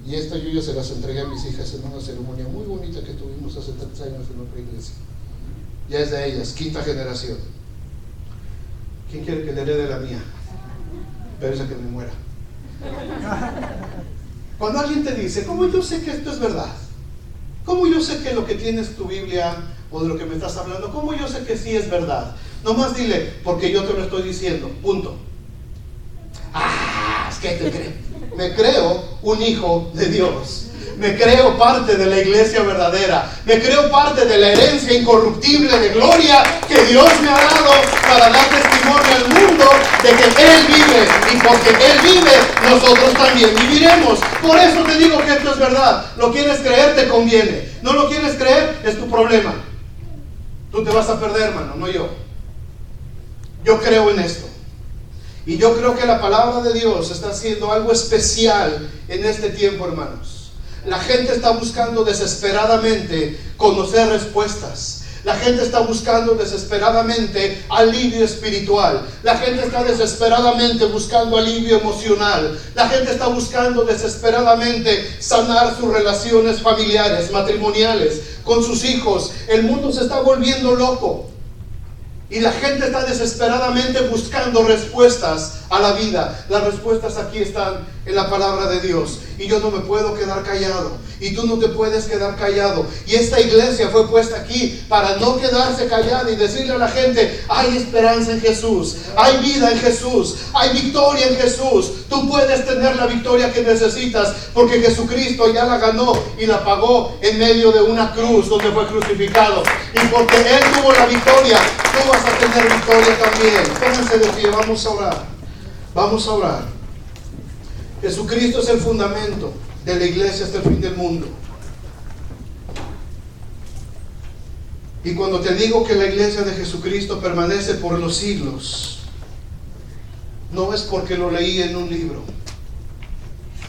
Y esta yo ya se las entregué a mis hijas en una ceremonia muy bonita que tuvimos hace 3 años en otra iglesia. Ya es de ellas, 5ª generación. ¿Quién quiere que le herede la mía? Pero esa que me muera. Cuando alguien te dice: ¿cómo yo sé que esto es verdad? ¿Cómo yo sé que lo que tienes tu Biblia o de lo que me estás hablando, cómo yo sé que sí es verdad? Nomás dile: porque yo te lo estoy diciendo, punto. Es que te creo. Me creo un hijo de Dios. Me creo parte de la iglesia verdadera. Me creo parte de la herencia incorruptible de gloria que Dios me ha dado para dar testimonio al mundo de que Él vive. Y porque Él vive, nosotros también viviremos. Por eso te digo que esto es verdad. ¿Lo quieres creer? Te conviene. ¿No lo quieres creer? Es tu problema. Tú te vas a perder, hermano, no yo. Yo creo en esto. Y yo creo que la palabra de Dios está haciendo algo especial en este tiempo, hermanos. La gente está buscando desesperadamente conocer respuestas. La gente está buscando desesperadamente alivio espiritual. La gente está desesperadamente buscando alivio emocional. La gente está buscando desesperadamente sanar sus relaciones familiares, matrimoniales, con sus hijos. El mundo se está volviendo loco. Y la gente está desesperadamente buscando respuestas a la vida. Las respuestas aquí están en la palabra de Dios. Y yo no me puedo quedar callado. Y tú no te puedes quedar callado. Y esta iglesia fue puesta aquí para no quedarse callada y decirle a la gente: hay esperanza en Jesús, hay vida en Jesús, hay victoria en Jesús. Tú puedes tener la victoria que necesitas porque Jesucristo ya la ganó y la pagó en medio de una cruz donde fue crucificado. Y porque Él tuvo la victoria, tú vas a tener victoria también. Pónganse de pie, vamos a orar. Vamos a orar. Jesucristo es el fundamento de la iglesia hasta el fin del mundo. Y cuando te digo que la iglesia de Jesucristo permanece por los siglos, no es porque lo leí en un libro,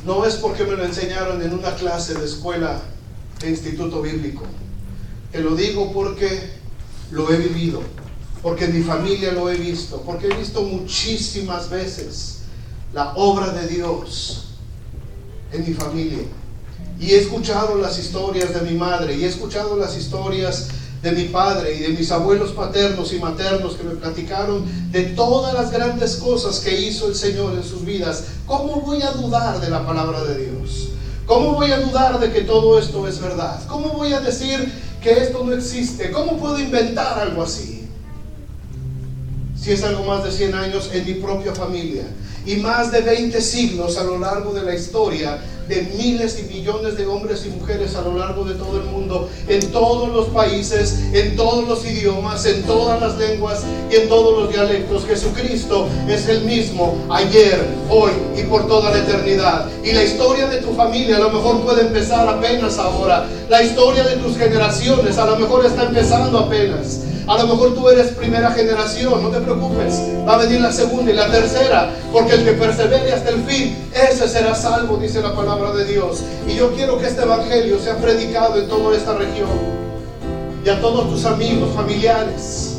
no es porque me lo enseñaron en una clase de escuela de instituto bíblico. Te lo digo porque lo he vivido, porque en mi familia lo he visto, porque he visto muchísimas veces la obra de Dios en mi familia. Y he escuchado las historias de mi madre, y he escuchado las historias de mi padre y de mis abuelos paternos y maternos que me platicaron de todas las grandes cosas que hizo el Señor en sus vidas. ¿Cómo voy a dudar de la palabra de Dios? ¿Cómo voy a dudar de que todo esto es verdad? ¿Cómo voy a decir que esto no existe? ¿Cómo puedo inventar algo así? si es algo más de 100 años, en mi propia familia. Y más de 20 siglos a lo largo de la historia, de miles y millones de hombres y mujeres a lo largo de todo el mundo, en todos los países, en todos los idiomas, en todas las lenguas y en todos los dialectos. Jesucristo es el mismo ayer, hoy y por toda la eternidad. Y la historia de tu familia a lo mejor puede empezar apenas ahora. La historia de tus generaciones a lo mejor está empezando apenas. A lo mejor tú eres primera generación, no te preocupes, va a venir la segunda y la tercera, porque el que persevere hasta el fin, ese será salvo, dice la palabra de Dios. Y yo quiero que este evangelio sea predicado en toda esta región, y a todos tus amigos, familiares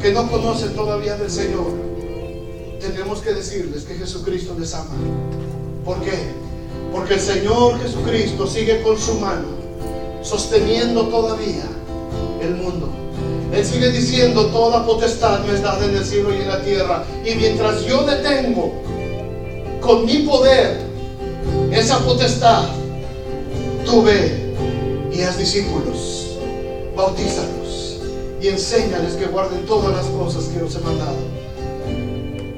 que no conocen todavía del Señor. Tenemos que decirles que Jesucristo les ama. ¿Por qué? Porque el Señor Jesucristo sigue con su mano sosteniendo todavía el mundo. Él sigue diciendo: toda potestad me es dada en el cielo y en la tierra. Y mientras yo detengo con mi poder esa potestad, tú ve y haz discípulos, bautízalos y enséñales que guarden todas las cosas que os he mandado.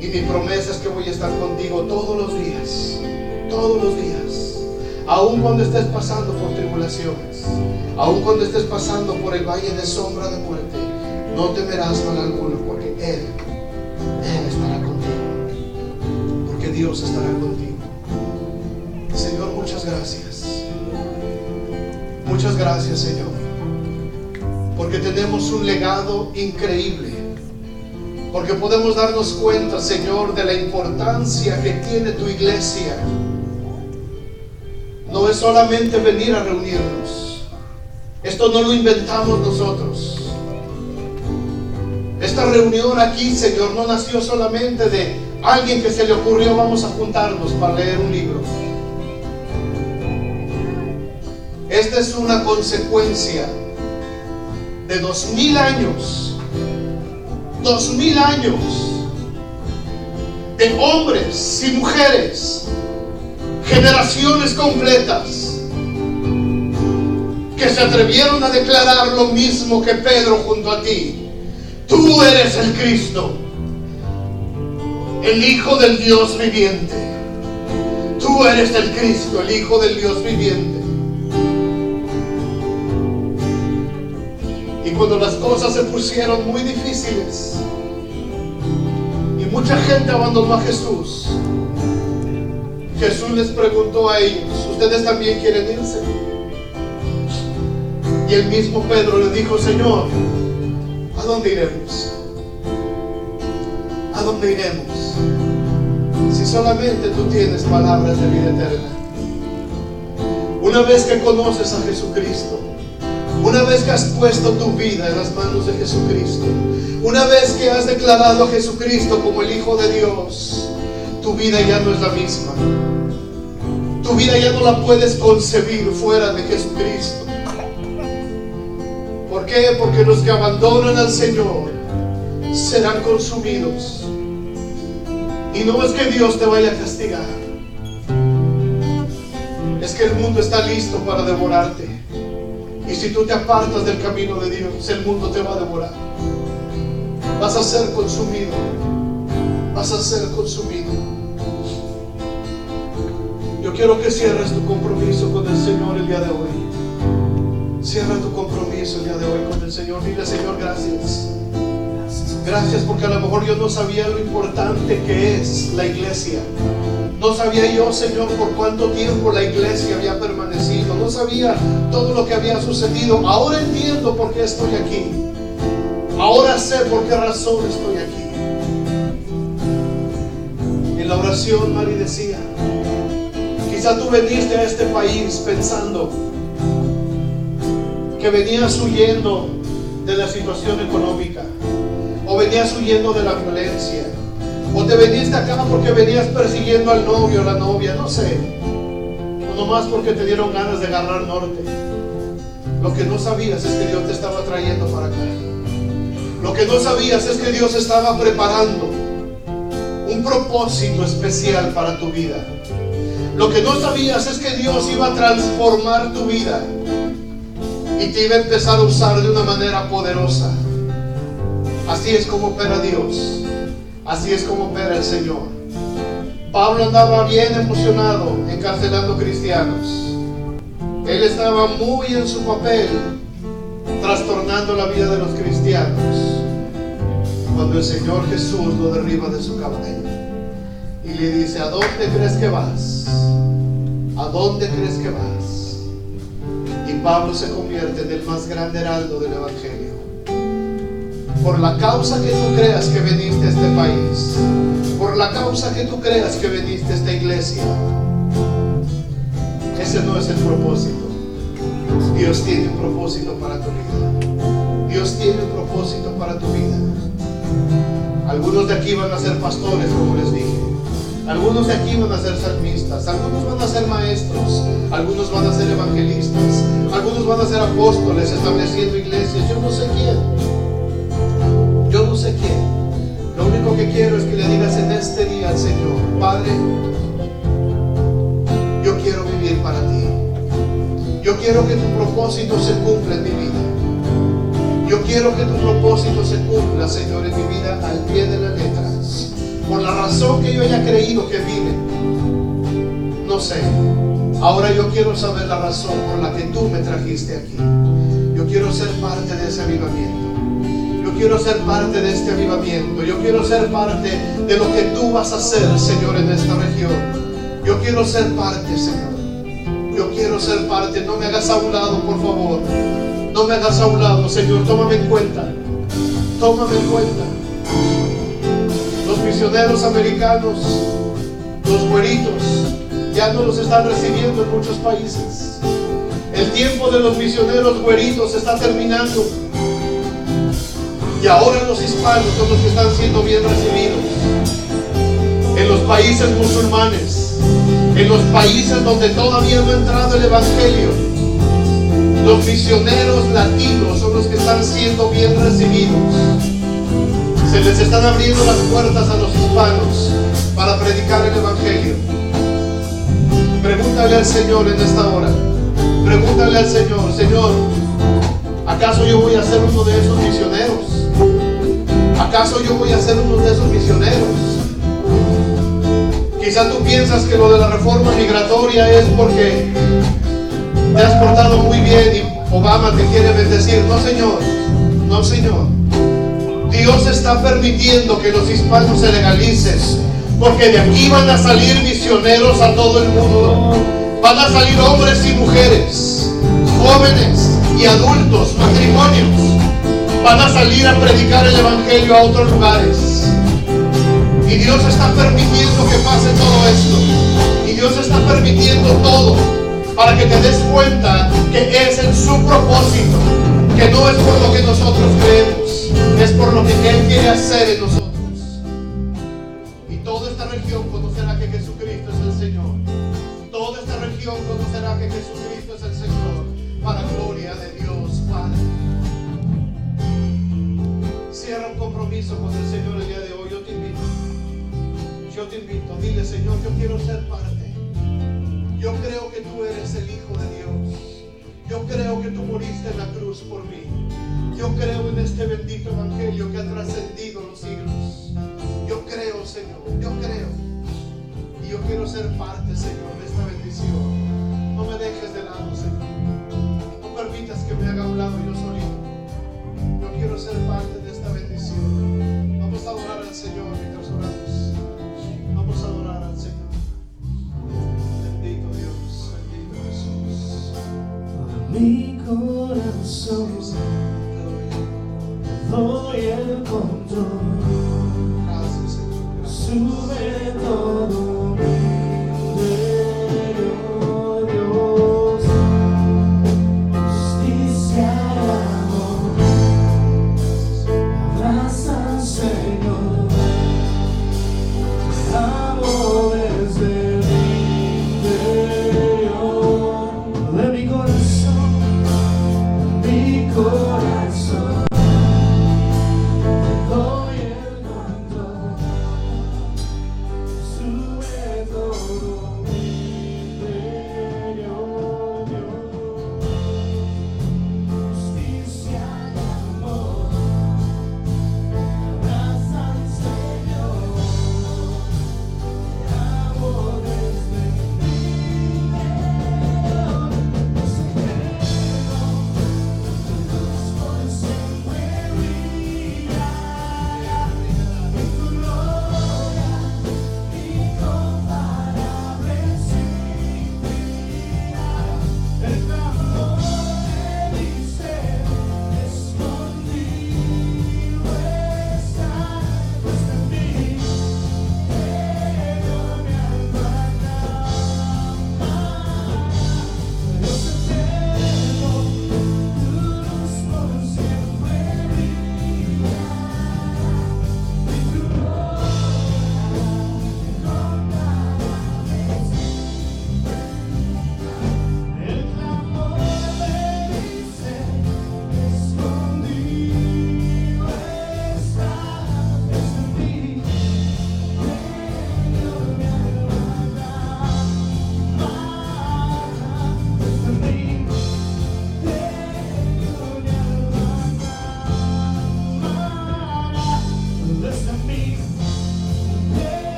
Y mi promesa es que voy a estar contigo todos los días, aun cuando estés pasando por tribulaciones, aun cuando estés pasando por el valle de sombra de muerte. No temerás mal alguno, porque Él estará contigo, porque Dios estará contigo. Señor, muchas gracias, Señor, porque tenemos un legado increíble, porque podemos darnos cuenta, Señor, de la importancia que tiene tu iglesia. No es solamente venir a reunirnos, esto no lo inventamos nosotros. Esta reunión aquí, Señor, no nació solamente de alguien que se le ocurrió: vamos a juntarnos para leer un libro. Esta es una consecuencia de 2000 años de hombres y mujeres, generaciones completas, que se atrevieron a declarar lo mismo que Pedro junto a ti: tú eres el Cristo, el Hijo del Dios viviente. Tú eres el Cristo, el Hijo del Dios viviente. Y cuando las cosas se pusieron muy difíciles y mucha gente abandonó a Jesús, Jesús les preguntó a ellos: ¿ustedes también quieren irse? Y el mismo Pedro le dijo: Señor, ¿a dónde iremos? ¿A dónde iremos? Si solamente tú tienes palabras de vida eterna. Una vez que conoces a Jesucristo, una vez que has puesto tu vida en las manos de Jesucristo, una vez que has declarado a Jesucristo como el Hijo de Dios, tu vida ya no es la misma. Tu vida ya no la puedes concebir fuera de Jesucristo. ¿Por qué? Porque los que abandonan al Señor serán consumidos. Y no es que Dios te vaya a castigar, es que el mundo está listo para devorarte. Y si tú te apartas del camino de Dios, el mundo te va a devorar. Vas a ser consumido. Vas a ser consumido. Yo quiero que cierres tu compromiso con el Señor el día de hoy. Cierra tu compromiso el día de hoy con el Señor. Dile: Señor, gracias. Gracias porque a lo mejor yo no sabía lo importante que es la iglesia. No sabía yo, Señor, por cuánto tiempo la iglesia había permanecido. No sabía todo lo que había sucedido. Ahora entiendo por qué estoy aquí. Ahora sé por qué razón estoy aquí. En la oración, Mari decía: quizá tú veniste a este país pensando que venías huyendo de la situación económica, o venías huyendo de la violencia, o te viniste acá porque venías persiguiendo al novio o la novia, no sé, o nomás porque te dieron ganas de agarrar norte. Lo que no sabías es que Dios te estaba trayendo para acá. Lo que no sabías es que Dios estaba preparando un propósito especial para tu vida. Lo que no sabías es que Dios iba a transformar tu vida y te iba a empezar a usar de una manera poderosa. Así es como opera Dios. Así es como opera el Señor. Pablo andaba bien emocionado encarcelando cristianos. Él estaba muy en su papel, trastornando la vida de los cristianos, cuando el Señor Jesús lo derriba de su caballo y le dice: ¿a dónde crees que vas? ¿A dónde crees que vas? Y Pablo se convierte en el más grande heraldo del Evangelio. Por la causa que tú creas que veniste a este país, por la causa que tú creas que veniste a esta iglesia, ese no es el propósito. Dios tiene un propósito para tu vida. Dios tiene un propósito para tu vida. Algunos de aquí van a ser pastores, como les dije. Algunos de aquí van a ser salmistas. Algunos van a ser maestros. Algunos van a ser evangelistas. Algunos van a ser apóstoles estableciendo iglesias. Yo no sé quién. Yo no sé quién. Lo único que quiero es que le digas en este día al Señor: Padre, yo quiero vivir para ti. Yo quiero que tu propósito se cumpla en mi vida. Yo quiero que tu propósito se cumpla, Señor, en mi vida al pie de la letra. Por la razón que yo haya creído que vine, no sé. Ahora yo quiero saber la razón por la que tú me trajiste aquí. Yo quiero ser parte de ese avivamiento. Yo quiero ser parte de este avivamiento. Yo quiero ser parte de lo que tú vas a hacer, Señor, en esta región. Yo quiero ser parte, Señor. Yo quiero ser parte. No me hagas a un lado, por favor. No me hagas a un lado, Señor. Tómame en cuenta. Tómame en cuenta. Los misioneros americanos, los güeritos, ya no los están recibiendo en muchos países. El tiempo de los misioneros güeritos está terminando. Y ahora los hispanos son los que están siendo bien recibidos. En los países musulmanes, en los países donde todavía no ha entrado el Evangelio, los misioneros latinos son los que están siendo bien recibidos. Se les están abriendo las puertas a los hispanos para predicar el Evangelio. Pregúntale al Señor en esta hora. Pregúntale al Señor: Señor, ¿acaso yo voy a ser uno de esos misioneros? ¿Acaso yo voy a ser uno de esos misioneros? Quizá tú piensas que lo de la reforma migratoria es porque te has portado muy bien y Obama te quiere bendecir. No, Señor. No, Señor. Dios está permitiendo que los hispanos se legalicen, porque de aquí van a salir misioneros a todo el mundo. Van a salir hombres y mujeres, jóvenes y adultos, matrimonios. Van a salir a predicar el Evangelio a otros lugares. Y Dios está permitiendo que pase todo esto. Y Dios está permitiendo todo para que te des cuenta que es en su propósito, que no es por lo que nosotros creemos, es por lo que Él quiere hacer en nosotros. Y toda esta región conocerá que Jesucristo es el Señor. Toda esta región conocerá que Jesucristo es el Señor, para gloria de Dios Padre. Cierra un compromiso con el Señor el día de hoy. Yo te invito. Yo te invito. Dile: Señor, yo quiero ser parte. Yo creo que tú eres el Hijo de Dios. Yo creo que tú moriste en la cruz por mí. Yo creo en este bendito Evangelio que ha trascendido los siglos. Yo creo, Señor. Yo creo. Y yo quiero ser parte, Señor, de esta bendición. No me dejes de lado, Señor. No permitas que me haga a un lado yo solito. Yo quiero ser parte de esta bendición. Vamos a adorar al Señor mientras oramos. Vamos a adorar al Señor. Bendito Dios, bendito Jesús. Mi corazón